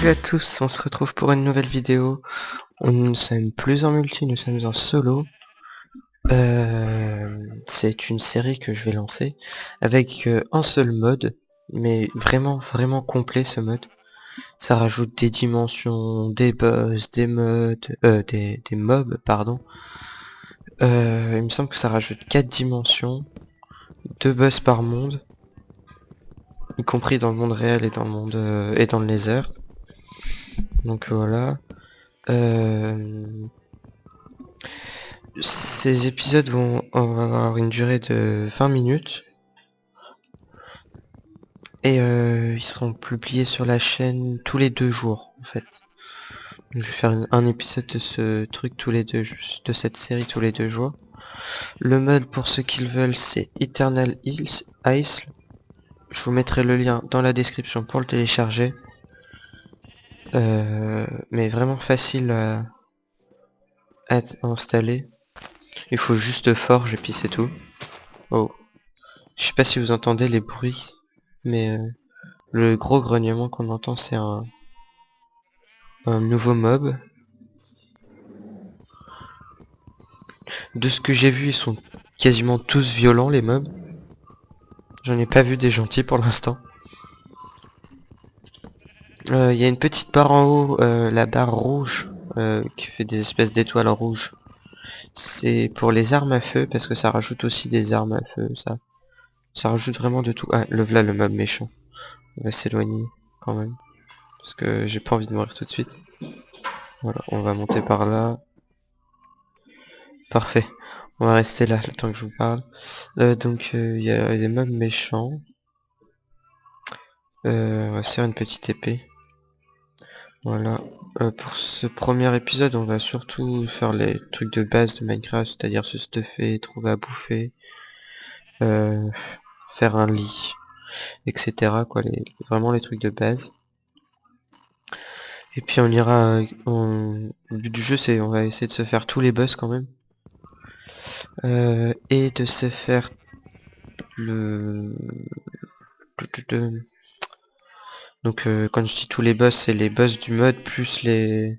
Salut à tous, on se retrouve pour une nouvelle vidéo. On ne sommes plus en multi, nous sommes en solo. C'est une série que je vais lancer avec un seul mode, mais vraiment complet ce mode. Ça rajoute des dimensions, des boss, des modes, des mobs, pardon. Il me semble que ça rajoute 4 dimensions, 2 boss par monde, y compris dans le monde réel et dans le monde et dans le Nether. Donc voilà. Ces épisodes vont avoir une durée de 20 minutes et ils seront publiés sur la chaîne tous les 2 jours en fait. Donc, je vais faire un épisode de ce truc tous les deux, de cette série tous les 2 jours. Le mode pour ceux qui le veulent c'est Eternal Hills Ice. Je vous mettrai le lien dans la description pour le télécharger. Mais vraiment facile à installer. Il faut juste Forge et puis c'est tout. Oh. Je sais pas si vous entendez les bruits, mais le gros grognement qu'on entend c'est un nouveau mob. De ce que j'ai vu, ils sont quasiment tous violents les mobs. J'en ai pas vu des gentils pour l'instant. Il y a une petite barre en haut, la barre rouge, qui fait des espèces d'étoiles rouges. C'est pour les armes à feu, parce que ça rajoute aussi des armes à feu, ça. Ça rajoute vraiment de tout. Ah, le voilà le mob méchant. On va s'éloigner quand même. Parce que j'ai pas envie de mourir tout de suite. Voilà, on va monter par là. Parfait. On va rester là le temps que je vous parle. Donc il y a des mobs méchants. On va se faire une petite épée. Voilà. Pour ce premier épisode, on va surtout faire les trucs de base de Minecraft, c'est-à-dire se stuffer, trouver à bouffer, faire un lit, etc. quoi, vraiment les trucs de base. Et puis on ira... Le but du jeu, c'est on va essayer de se faire tous les boss quand même. Et de se faire le... Donc quand je dis tous les boss, c'est les boss du mode plus les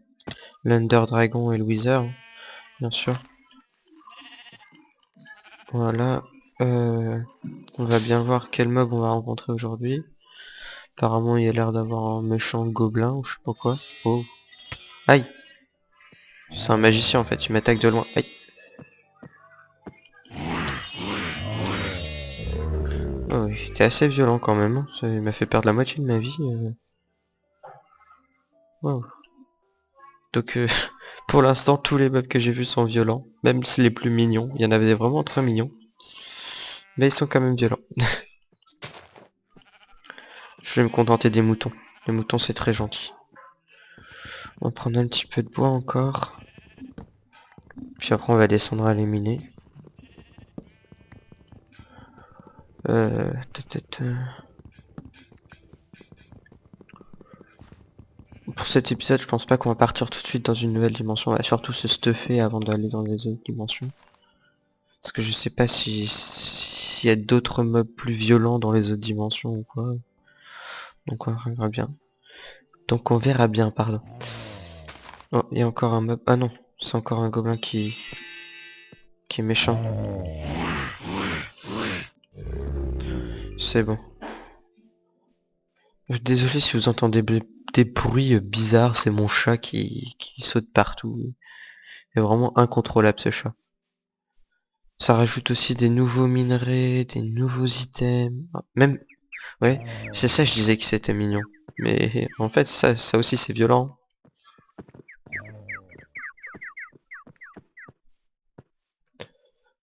l'Under Dragon et le Wither, hein, bien sûr. Voilà. On va bien voir quel mob on va rencontrer aujourd'hui. Apparemment il y a l'air d'avoir un méchant gobelin ou je sais pas quoi. Oh. Aïe. C'est un magicien en fait, il m'attaque de loin. Aïe. Oh, il était assez violent quand même, hein. Ça m'a fait perdre la moitié de ma vie. Wow. Donc pour l'instant tous les mobs que j'ai vus sont violents. Même les plus mignons. Il y en avait des vraiment très mignons. Mais ils sont quand même violents. Je vais me contenter des moutons. Les moutons c'est très gentil. On va prendre un petit peu de bois encore. Puis après on va descendre à les miner. Pour cet épisode je pense pas qu'on va partir tout de suite dans une nouvelle dimension. On va surtout se stuffer avant d'aller dans les autres dimensions. Parce que je sais pas s'il y a d'autres mobs plus violents dans les autres dimensions ou quoi. Donc on verra bien. Donc on verra bien, pardon. Oh, il y a encore un mob. Ah non, c'est encore un gobelin qui est méchant. C'est bon. Désolé si vous entendez des bruits bizarres, c'est mon chat qui saute partout. Il est vraiment incontrôlable ce chat. Ça rajoute aussi des nouveaux minerais, des nouveaux items. Même, ouais, c'est ça je disais que c'était mignon. Mais en fait ça aussi c'est violent.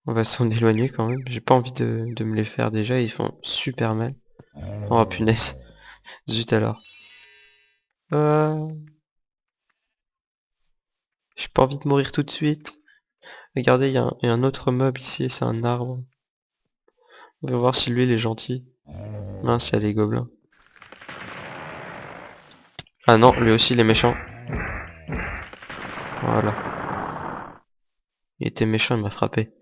On va s'en éloigner quand même. J'ai pas envie de me les faire déjà, ils font super mal. Oh punaise. Zut alors. Euh, J'ai pas envie de mourir tout de suite. Regardez, il y a un autre mob ici, c'est un arbre. On va voir si lui il est gentil. Mince, il y a les gobelins. Ah non, lui aussi il est méchant. Voilà. Il était méchant, il m'a frappé.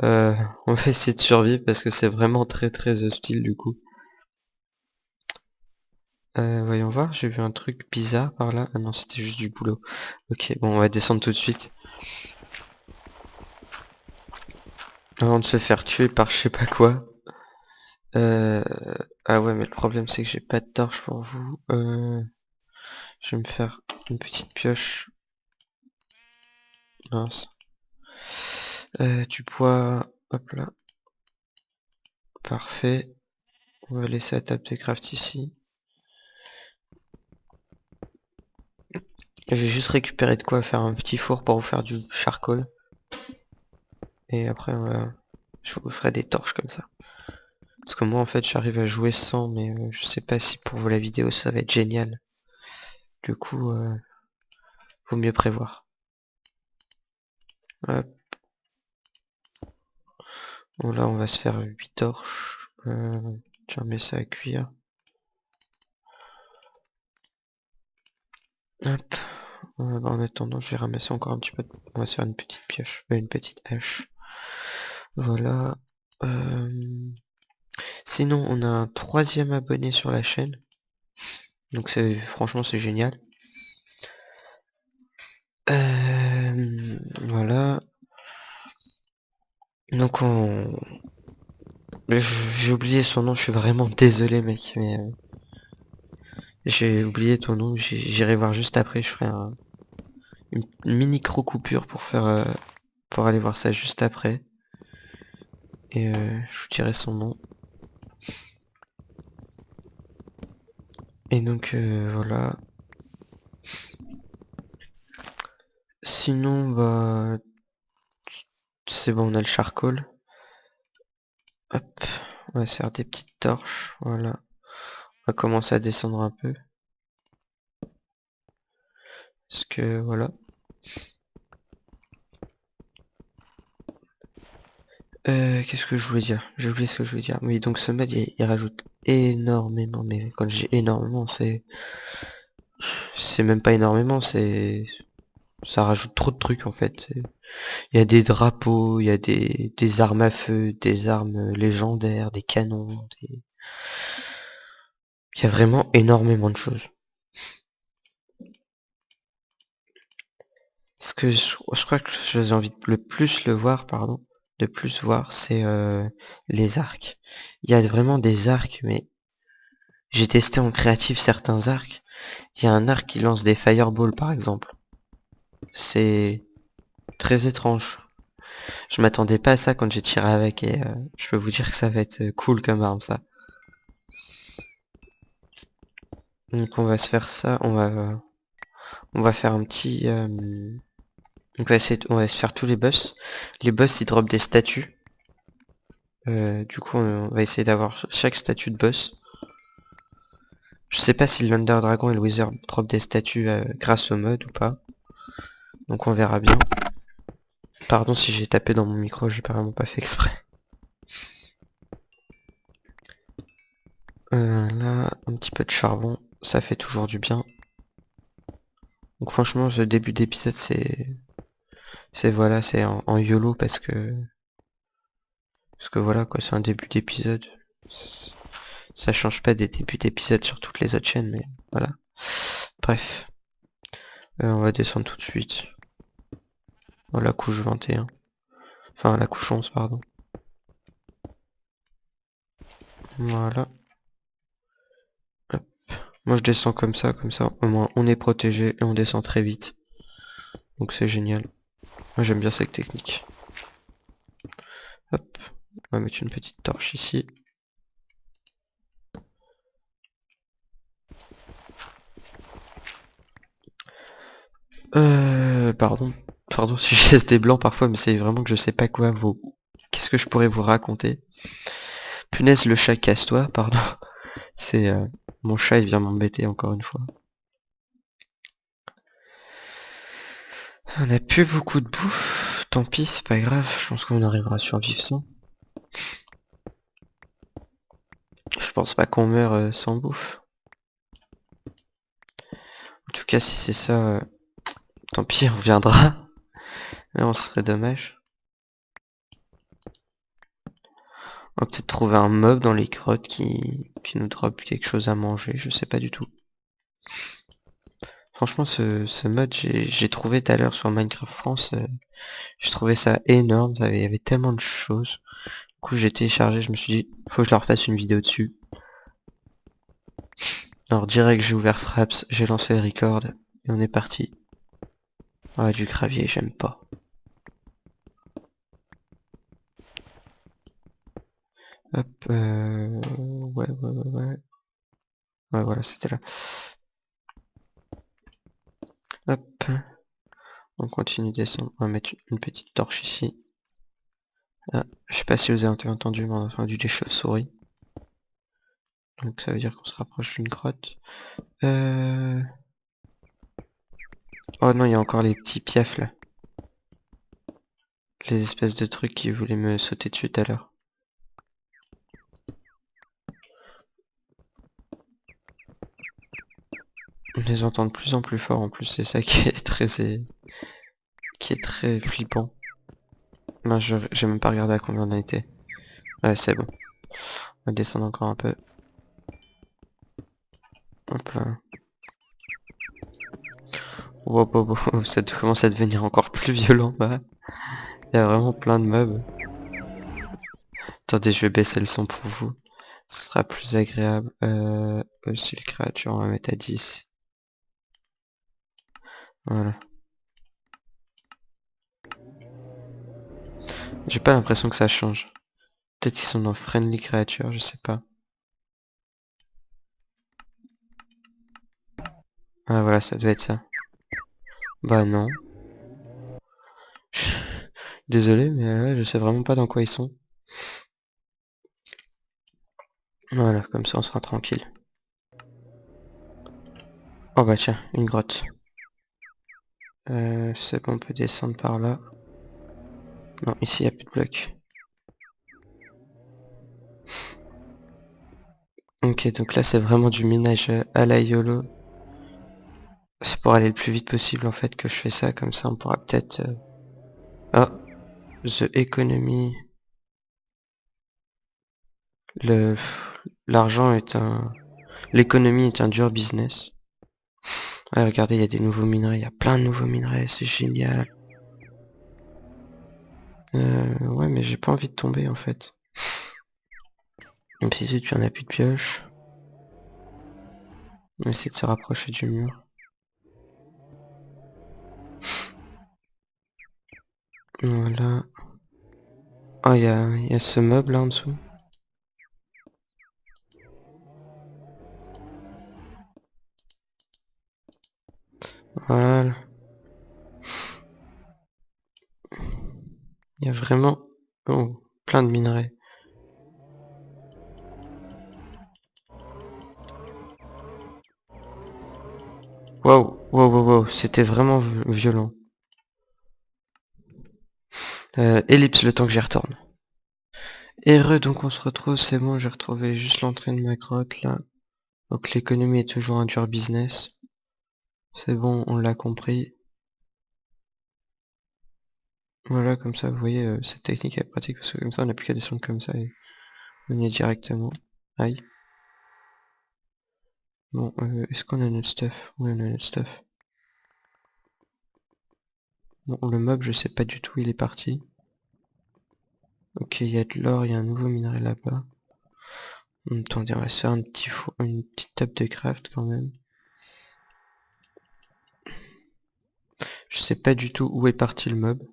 On va essayer de survivre parce que c'est vraiment très hostile du coup. Voyons voir, j'ai vu un truc bizarre par là. Ah non, c'était juste du boulot. Ok, bon, on va descendre tout de suite. Avant de se faire tuer par je sais pas quoi. Euh... Ah ouais, mais le problème c'est que j'ai pas de torche pour vous. Je vais me faire une petite pioche. Mince. Du poids. Hop là. Parfait. On va laisser la table de craft ici. J'ai juste récupéré de quoi faire un petit four pour vous faire du charcoal. Et après, je vous ferai des torches comme ça. Parce que moi, en fait, j'arrive à jouer sans, mais je sais pas si pour vous la vidéo, ça va être génial. Du coup, vaut mieux prévoir. Hop. Bon, là, on va se faire 8 torches. Tiens, mets ça à cuire. Hop. Bah, en attendant, je vais ramasser encore un petit peu. On va se faire une petite pioche, une petite hache. Voilà. Sinon, on a un 3e abonné sur la chaîne. Donc franchement c'est génial. Voilà. Donc j'ai oublié son nom, je suis vraiment désolé mec, mais j'ai oublié ton nom, j'irai voir juste après, je ferai une micro coupure pour faire pour aller voir ça juste après. Et je vous dirai son nom. Et donc voilà. Sinon bah c'est bon, on a le charcoal. Hop, on va se faire des petites torches, voilà. On va commencer à descendre un peu. Parce que voilà. Qu'est-ce que je voulais dire? J'ai oublié ce que je voulais dire. Oui, donc ce mode, il rajoute énormément, mais quand j'ai énormément, c'est même pas énormément, ça rajoute trop de trucs en fait. Il y a des drapeaux, il y a des armes à feu, des armes légendaires, des canons, il y a vraiment énormément de choses. Ce que je crois que j'ai envie de le plus le voir, pardon, de plus voir, c'est les arcs. Il y a vraiment des arcs, mais j'ai testé en créatif certains arcs. Il y a un arc qui lance des fireballs par exemple. C'est très étrange. Je m'attendais pas à ça quand j'ai tiré avec et je peux vous dire que ça va être cool comme arme ça. Donc on va se faire ça, on va faire un petit... on va se faire tous les boss. Les boss ils dropent des statues. Du coup on va essayer d'avoir chaque statue de boss. Je sais pas si le l'Under Dragon et le Wizard drop des statues grâce au mode ou pas. Donc on verra bien. Pardon si j'ai tapé dans mon micro, j'ai vraiment pas fait exprès. Là, un petit peu de charbon, ça fait toujours du bien. Donc franchement, ce début d'épisode, c'est voilà, c'est en YOLO parce que voilà quoi, c'est un début d'épisode. Ça change pas des débuts d'épisode sur toutes les autres chaînes, mais voilà. Bref, on va descendre tout de suite. Oh, la couche 21. Enfin, la couche 11, pardon. Voilà. Hop. Moi je descends comme ça, au moins on est protégé et on descend très vite. Donc c'est génial. Moi j'aime bien cette technique. Hop, on va mettre une petite torche ici. Pardon. Pardon si je laisse des blancs parfois, mais c'est vraiment que je sais pas quoi vous... Qu'est-ce que je pourrais vous raconter? Punaise, le chat casse-toi, pardon. C'est... mon chat, il vient m'embêter encore une fois. On a plus beaucoup de bouffe. Tant pis, c'est pas grave. Je pense qu'on arrivera à survivre sans. Je pense pas qu'on meurt sans bouffe. En tout cas, si c'est ça, tant pis, on reviendra. Là, on serait dommage. On va peut-être trouver un mob dans les grottes qui nous drop quelque chose à manger, je sais pas du tout. Franchement, ce mode, j'ai trouvé tout à l'heure sur Minecraft France, j'ai trouvé ça énorme, il y avait tellement de choses. Du coup, j'ai téléchargé, je me suis dit, faut que je leur fasse une vidéo dessus. Alors, direct, j'ai ouvert Fraps, j'ai lancé le record, et on est parti. Ouais, du gravier, j'aime pas. Hop, ouais. Ouais, voilà, c'était là. Hop, on continue de descendre. On va mettre une petite torche ici. Ah, je sais pas si vous avez entendu, mais on a entendu des chauves-souris. Donc ça veut dire qu'on se rapproche d'une grotte. Oh non, il y a encore les petits piafs là. Les espèces de trucs qui voulaient me sauter dessus tout à l'heure. On les entend de plus en plus fort en plus, c'est ça qui est très flippant. Ben, j'ai même pas regardé à combien on a été. Ouais, c'est bon. On va descendre encore un peu. Hop là. Wow, ça commence à devenir encore plus violent. Bah. Il y a vraiment plein de mobs. Attendez, je vais baisser le son pour vous. Ce sera plus agréable. Aussi le créature, on va mettre à 10. Voilà. J'ai pas l'impression que ça change. Peut-être qu'ils sont dans Friendly Creature, je sais pas. Ah voilà, ça devait être ça. Bah non. Désolé, mais je sais vraiment pas dans quoi ils sont. Voilà, comme ça on sera tranquille. Oh bah tiens, une grotte. C'est bon, on peut descendre par là. Non, ici il a plus de blocs. Ok, donc là c'est vraiment du minage à la YOLO. C'est pour aller le plus vite possible en fait que je fais ça, comme ça on pourra peut-être... Ah, The Economy. Le... L'argent est un... L'économie est un dur business. Ouais, regardez, il y a des nouveaux minerais, il y a plein de nouveaux minerais, c'est génial. Ouais, mais j'ai pas envie de tomber en fait. Même si tu en as plus de pioche. On va essayer de se rapprocher du mur. Voilà. Oh, il y a ce meuble là en dessous. Voilà. Il y a vraiment... Oh, plein de minerais. Waouh, c'était vraiment violent. Ellipse le temps que j'y retourne. Heureux, donc on se retrouve, c'est bon, j'ai retrouvé juste l'entrée de ma grotte là. Donc l'économie est toujours un dur business. C'est bon, on l'a compris. Voilà, comme ça, vous voyez, cette technique est pratique parce que comme ça, on n'a plus qu'à descendre comme ça et on y est directement. Aïe. Bon, est-ce qu'on a notre stuff? Oui, on a notre stuff. Bon, le mob, je sais pas du tout où il est parti. Ok, il y a de l'or, il y a un nouveau minerai là-bas. Attendez, on va se faire un petit une petite table de craft quand même. Je sais pas du tout où est parti le mob.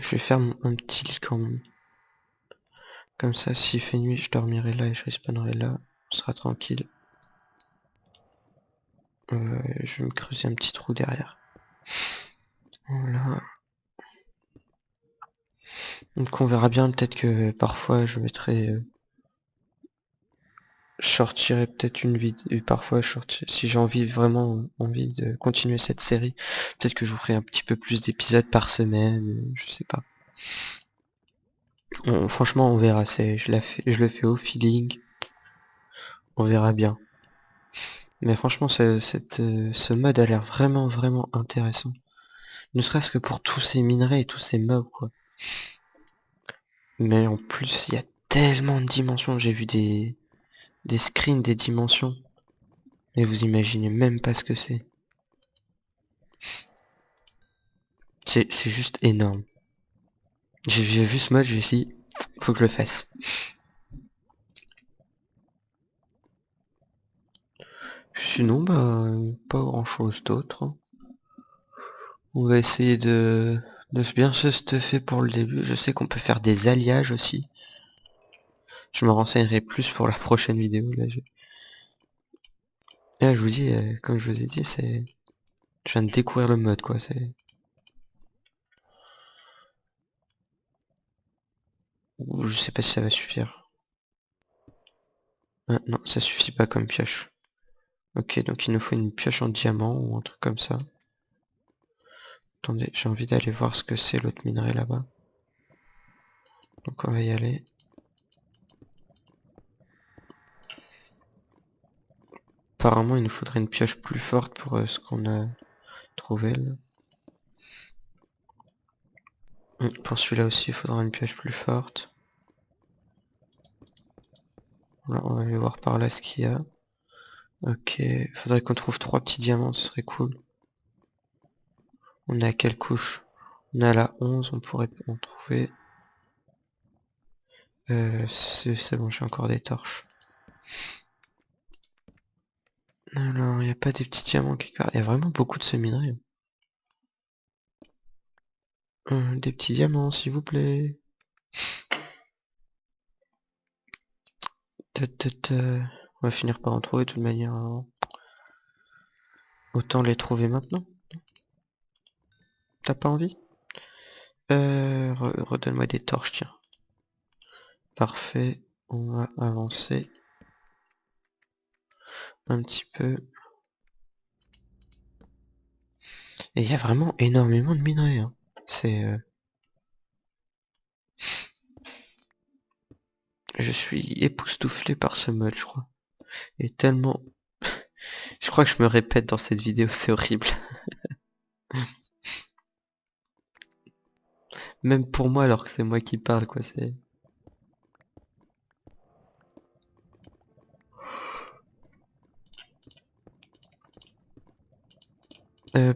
Je vais faire un petit lit quand même. Comme ça, s'il fait nuit, je dormirai là et je respawnerai là. On sera tranquille. Je vais me creuser un petit trou derrière. Voilà. Donc on verra bien, peut-être que parfois je mettrai... je sortirai peut-être une vidéo, parfois si j'ai vraiment envie de continuer cette série, peut-être que je vous ferai un petit peu plus d'épisodes par semaine, je sais pas. Franchement on verra, je le fais au feeling, on verra bien. Mais franchement ce mode a l'air vraiment intéressant. Ne serait-ce que pour tous ces minerais et tous ces mobs quoi. Mais en plus il y a tellement de dimensions, j'ai vu des des screens des dimensions. Mais vous imaginez même pas ce que c'est. C'est juste énorme. J'ai vu ce mode, j'ai dit, faut que je le fasse. Sinon, bah, pas grand chose d'autre. On va essayer de bien se stuffer pour le début. Je sais qu'on peut faire des alliages aussi. Je me renseignerai plus pour la prochaine vidéo. Là, je vous dis, comme je vous ai dit, je viens de découvrir le mode, quoi. Je sais pas si ça va suffire. Ah, non, ça suffit pas comme pioche. Ok, donc il nous faut une pioche en diamant ou un truc comme ça. Attendez, j'ai envie d'aller voir ce que c'est l'autre minerai là-bas. Donc on va y aller. Apparemment, il nous faudrait une pioche plus forte pour ce qu'on a trouvé là. Pour celui-là aussi, il faudra une pioche plus forte. Voilà, on va aller voir par là ce qu'il y a. Ok, faudrait qu'on trouve 3 petits diamants, ce serait cool. On est à quelle couche? On est à la 11, on pourrait en trouver. C'est bon, j'ai encore des torches. Alors, il n'y a pas des petits diamants quelque part. Il y a vraiment beaucoup de ce minerai. Des petits diamants, s'il vous plaît. On va finir par en trouver de toute manière, hein. Autant les trouver maintenant. T'as pas envie? Redonne-moi des torches, tiens. Parfait. On va avancer un petit peu. Et il y a vraiment énormément de minerais, hein. Je suis époustouflé par ce mode, je crois. Et tellement... Je crois que je me répète dans cette vidéo, c'est horrible. Même pour moi, alors que c'est moi qui parle, quoi, c'est...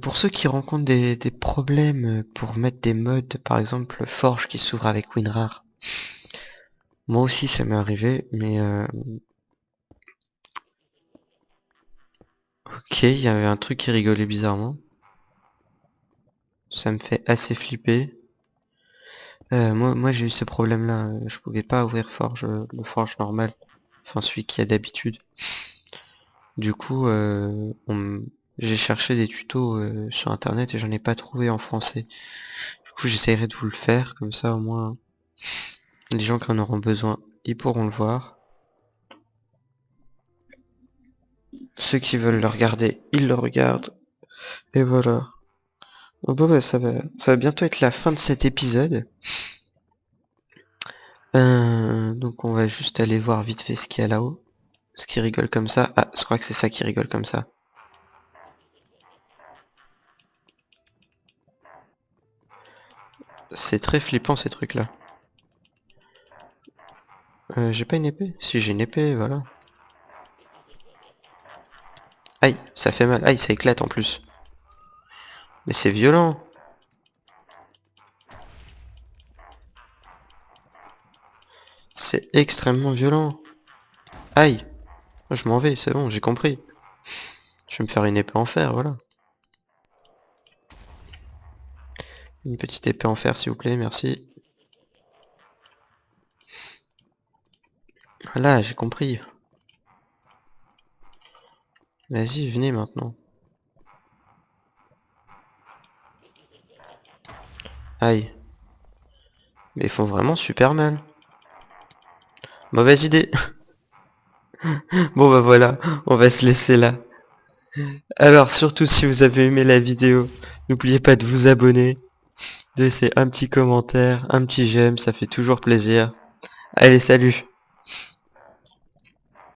Pour ceux qui rencontrent des problèmes pour mettre des mods, par exemple Forge qui s'ouvre avec WinRAR. Moi aussi ça m'est arrivé, mais ok, il y avait un truc qui rigolait bizarrement. Ça me fait assez flipper. Moi j'ai eu ce problème là, je pouvais pas ouvrir Forge, le Forge normal. Enfin celui qu'il y a d'habitude. Du coup j'ai cherché des tutos sur internet et j'en ai pas trouvé en français. Du coup j'essaierai de vous le faire, comme ça au moins les gens qui en auront besoin, ils pourront le voir. Ceux qui veulent le regarder, ils le regardent. Et voilà. Oh bah ouais, ça va bientôt être la fin de cet épisode. Donc on va juste aller voir vite fait ce qu'il y a là-haut. Ce qui rigole comme ça. Ah, je crois que c'est ça qui rigole comme ça. C'est très flippant ces trucs-là. J'ai pas une épée? Si j'ai une épée, voilà. Aïe, ça fait mal. Aïe, ça éclate en plus. Mais c'est violent. C'est extrêmement violent. Aïe. Je m'en vais, c'est bon, j'ai compris. Je vais me faire une épée en fer, voilà. Une petite épée en fer, s'il vous plaît, merci. Voilà, j'ai compris. Vas-y, venez maintenant. Aïe. Mais ils font vraiment super mal. Mauvaise idée. Bon bah voilà, on va se laisser là. Alors surtout si vous avez aimé la vidéo, n'oubliez pas de vous abonner, de laisser un petit commentaire, un petit j'aime, ça fait toujours plaisir. Allez, salut!